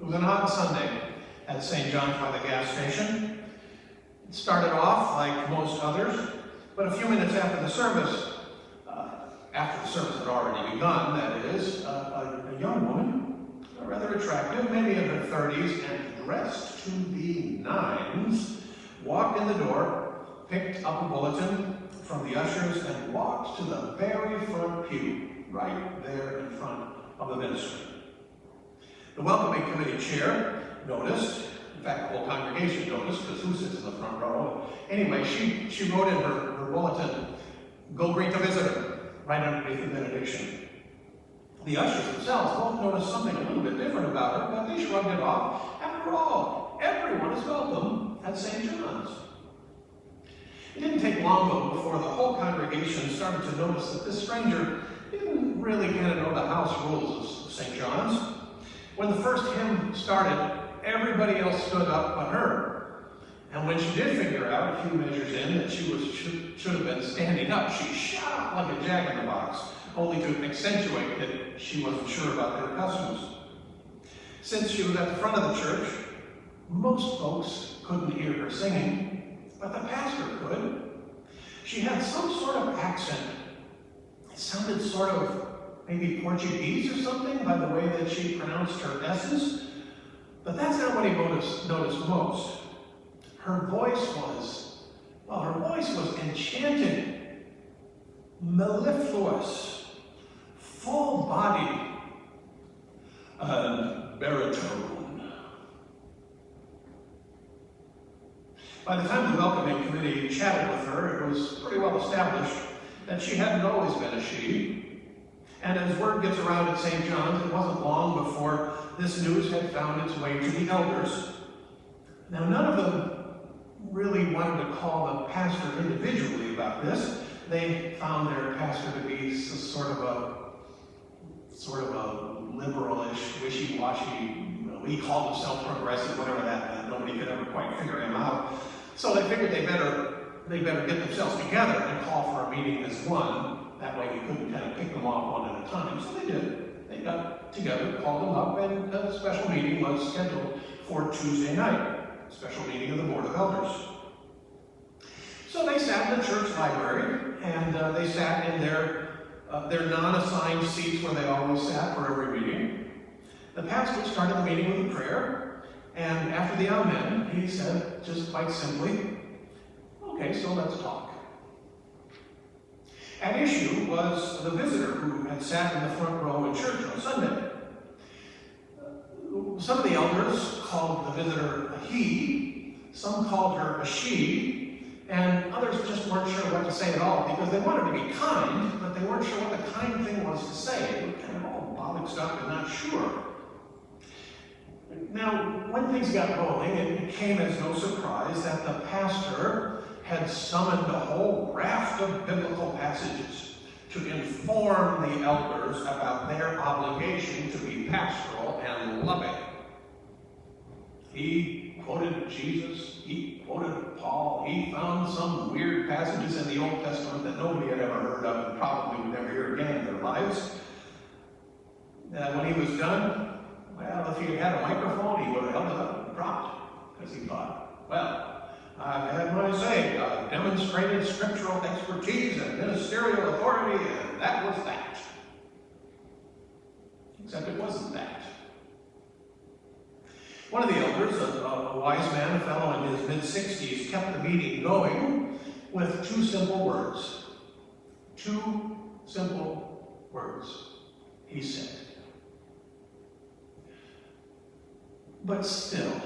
It was an hot Sunday at St. John's by the gas station. It started off like most others, but a few minutes after the service had already begun, that is, a young woman, rather attractive, maybe in her 30s, and dressed to the nines, walked in the door, picked up a bulletin from the ushers, and walked to the very front pew, right there in front of the ministry. The welcoming committee chair noticed, in fact the whole congregation noticed, because who sits in the front row? Anyway, she wrote in her bulletin, "Go greet the visitor," right underneath the benediction. The ushers themselves both noticed something a little bit different about her, but they shrugged it off. After all, everyone is welcome at St. John's. It didn't take long, though, before the whole congregation started to notice that this stranger didn't really kind of know the house rules of St. John's. When the first hymn started, everybody else stood up but her. And when she did figure out, a few measures in, that she should have been standing up, she shot up like a jack in the box, only to accentuate that she wasn't sure about their customs. Since she was at the front of the church, most folks couldn't hear her singing, but the pastor could. She had some sort of accent. It sounded sort of maybe Portuguese or something by the way that she pronounced her S's, but that's not what he noticed most. Her voice was enchanting, mellifluous, full-bodied, and baritone. By the time the welcoming committee chatted with her, it was pretty well established that she hadn't always been a she. And as word gets around at St. John's, it wasn't long before this news had found its way to the elders. Now, none of them really wanted to call the pastor individually about this. They found their pastor to be sort of a liberalish, wishy-washy, he called himself progressive, whatever that meant. Nobody could ever quite figure him out. So they figured they better get themselves together and call for a meeting as one. That way we couldn't kind of pick them off one at a time. So they did. They got together, called them up, and a special meeting was scheduled for Tuesday night. Special meeting of the Board of Elders. So they sat in the church library, and they sat in their non-assigned seats where they always sat for every meeting. The pastor started the meeting with a prayer, and after the Amen, he said, just quite simply, "Okay, so let's talk." At issue was the visitor who had sat in the front row in church on Sunday. Some of the elders called the visitor a he, some called her a she, and others just weren't sure what to say at all because they wanted to be kind, but they weren't sure what the kind thing was to say. They were kind of all bollocks up and not sure. Now, when things got rolling, it came as no surprise that the pastor had summoned a whole raft of biblical passages to inform the elders about their obligation to be pastoral and loving. He quoted Jesus, he quoted Paul, he found some weird passages in the Old Testament that nobody had ever heard of and probably would never hear again in their lives. When he was done, well, if he had a microphone, he would have held it up and dropped, because he thought, well, I've had my say. I've demonstrated scriptural expertise and ministerial authority, and that was that. Except it wasn't that. One of the elders, a wise man, a fellow in his mid-60s, kept the meeting going with two simple words. Two simple words. He said, But still,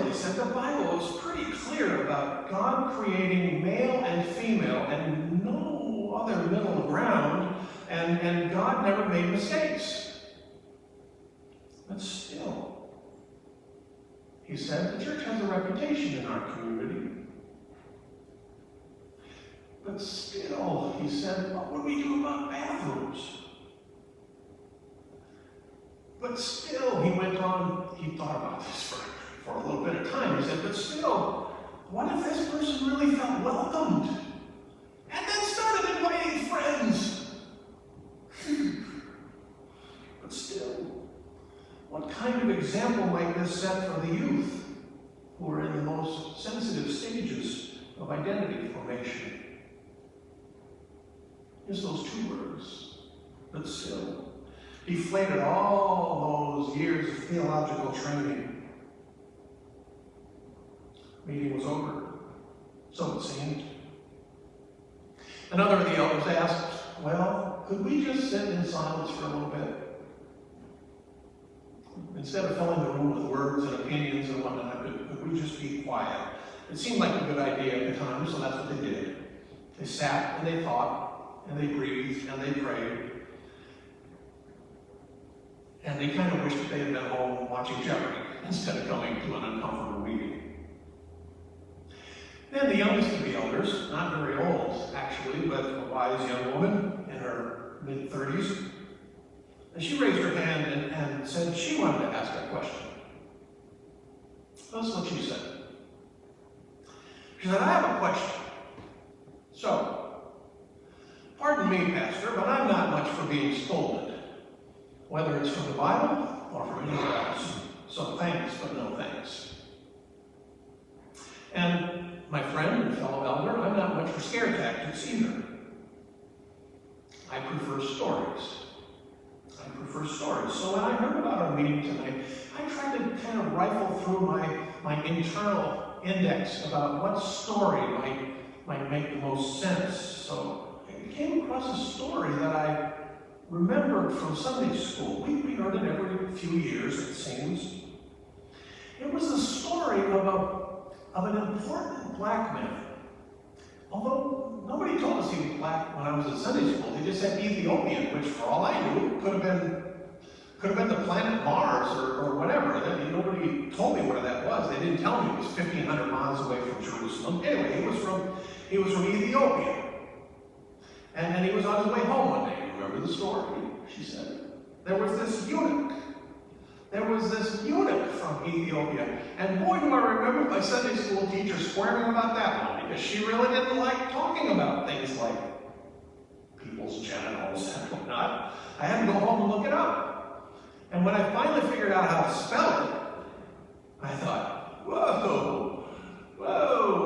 he said, the Bible is pretty clear about God creating male and female and no other middle ground, and God never made mistakes. But still, he said, the church has a reputation in our community. But still, he said, what would we do about bathrooms? But still, he went on, he thought about this for a little bit of time. He said, but still, what if this person really felt welcomed? And then started inviting friends. example might this set for the youth who are in the most sensitive stages of identity formation? Just those two words, but still. Deflated all those years of theological training. Meeting was over, so it seemed. Another of the elders asked, well, could we just sit in silence for a little bit? Instead of filling the room with words and opinions and whatnot, could we just be quiet? It seemed like a good idea at the time, so that's what they did. They sat and they thought, and they breathed, and they prayed. And they kind of wished that they had been home watching Jeopardy instead of going to an uncomfortable meeting. Then the youngest of the elders, not very old actually, but a wise young woman in her mid-30s, and she raised her hand and said she wanted to ask a question. That's what she said. She said, I have a question. So, pardon me, Pastor, but I'm not much for being scolded, whether it's from the Bible or from anywhere else. So thanks, but no thanks. And my friend and fellow elder, I'm not much for scare tactics either. I prefer stories. So when I heard about our meeting tonight, I tried to kind of rifle through my internal index about what story might make the most sense. So I came across a story that I remembered from Sunday school. We heard it every few years, it seems. It was the story of an important black man. Although nobody told us he was black when I was in Sunday school. They just said Ethiopian, which for all I knew could have been the planet Mars or whatever. Nobody told me where that was. They didn't tell me it was 1,500 miles away from Jerusalem. Anyway, he was from Ethiopia. And he was on his way home one day. Remember the story? She said. There was this eunuch from Ethiopia. And boy, do I remember my Sunday school teacher squirming about that one, because she really didn't like talking about things like people's genitals and whatnot. I had to go home and look it up. And when I finally figured out how to spell it, I thought, whoa,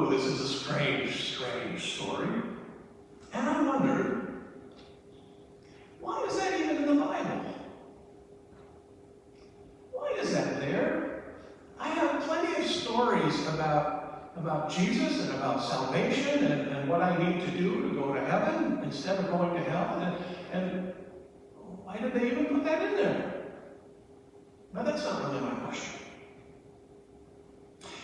this is a strange story. And I wondered, why is that even in the Bible? Why is that there? I have plenty of stories about Jesus and about salvation and what I need to do to go to heaven instead of going to hell. And why did they even put that in there? Now, that's not really my question.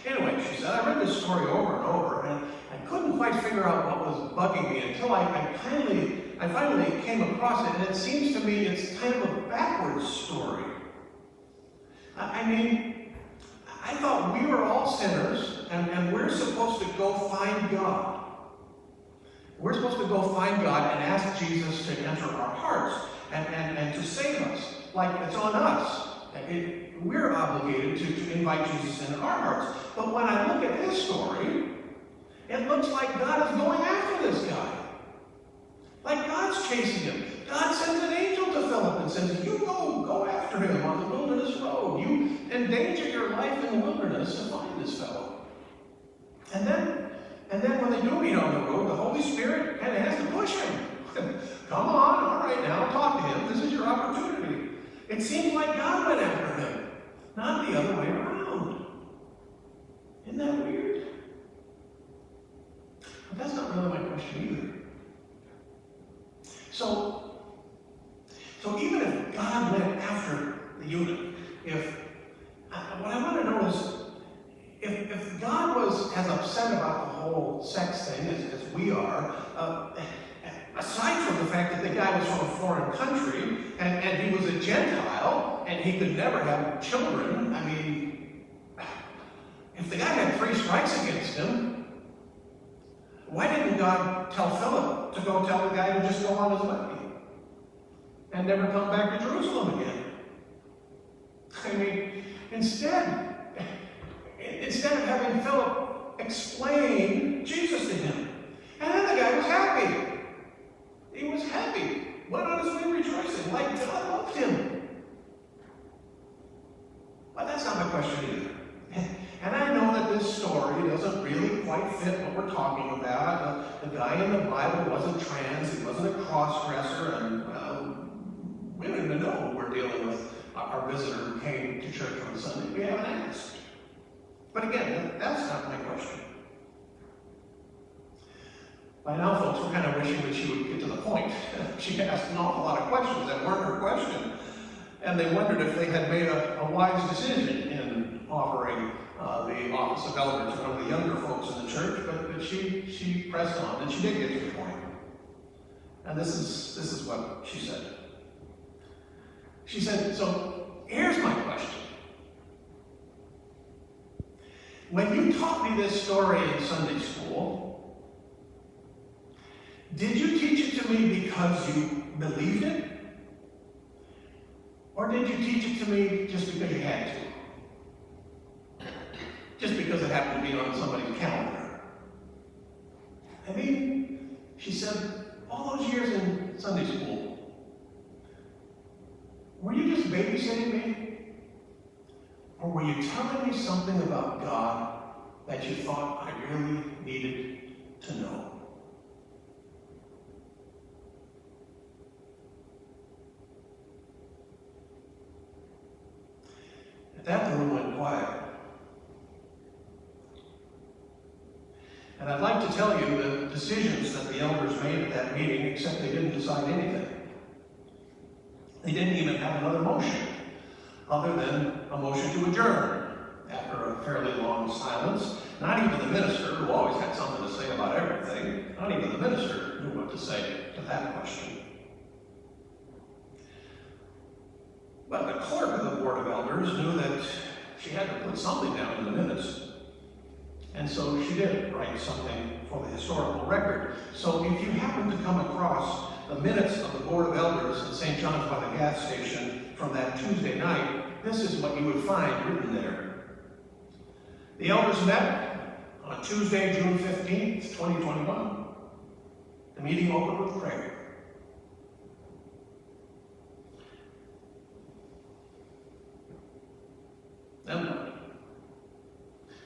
Anyway, she said, I read this story over and over, and I couldn't quite figure out what was bugging me until I finally came across it, and it seems to me it's kind of a backwards story. I mean, I thought we were all sinners, and we're supposed to go find God. We're supposed to go find God and ask Jesus to enter our hearts and to save us. Like, it's on us. We're obligated to invite Jesus into our hearts. But when I look at this story, it looks like God is going after this guy. Like God's chasing him. God sends an angel to Philip and says, you go after him on the wilderness road. You endanger your life in the wilderness to find this fellow. And then when they do meet on the road, the Holy Spirit kind of has to push him. Come on, all right, now talk to him. This is your opportunity. It seems like God went after him, not the other way around. Isn't that weird? But that's not really my question either. So even if God went after the eunuch, what I want to know is, if God was as upset about the whole sex thing as we are, aside from the fact that the guy was from a foreign country, and he was a Gentile, and he could never have children, I mean, if the guy had 3 strikes against him, why didn't God tell Philip to go tell the guy to just go on his way and never come back to Jerusalem again? I mean, instead of having Philip explain Jesus to him, and then the guy was happy. He was happy, went on his way rejoicing, like God loved him. But talking about. The guy in the Bible wasn't trans, he wasn't a cross-dresser, and we don't even know we're dealing with our visitor who came to church on Sunday. We haven't asked. But again, that's not my question. By now, folks were kind of wishing that she would get to the point. She asked an awful lot of questions that weren't her question. And they wondered if they had made a wise decision in offering the office of elder to one of the younger folks in the church, but she pressed on, and she did get to the point. And this is what she said. She said, so here's my question. When you taught me this story in Sunday school, did you teach it to me because you believed it? Or did you teach it to me just because you had to? Just because it happened to be on somebody's calendar? I mean, she said, all those years in Sunday school, were you just babysitting me? Or were you telling me something about God that you thought I really needed to know? At that, the room went quiet. And I'd like to tell you the decisions that the elders made at that meeting, except they didn't decide anything. They didn't even have another motion, other than a motion to adjourn after a fairly long silence. Not even the minister, who always had something to say about everything, not even the minister knew what to say to that question. But the clerk of the Board of Elders knew that she had to put something down in the minutes. And so she did write something for the historical record. So if you happen to come across the minutes of the Board of Elders at St. John's by the gas station from that Tuesday night, this is what you would find written there. The elders met on Tuesday, June 15th, 2021. The meeting opened with prayer. Then what?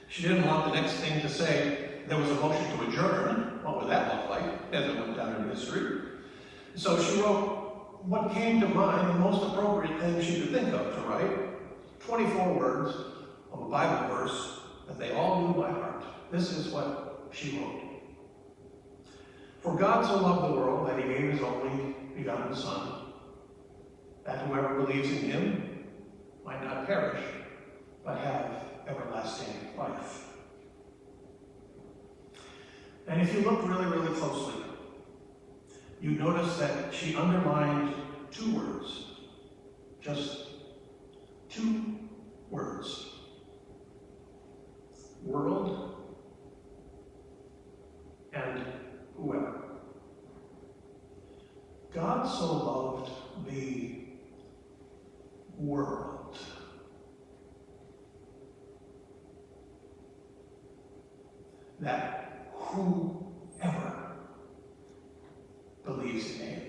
She didn't want the next thing to say there was a motion to adjourn. What would that look like as it went down in history? So she wrote what came to mind, the most appropriate thing she could think of to write. 24 words of a Bible verse that they all knew by heart. This is what she wrote. For God so loved the world that he gave his only begotten Son, that whoever believes in him might not perish, but have everlasting life. And if you look really, really closely, you notice that she underlined two words. Just two words. World and whoever. God so loved the world that whoever believes in him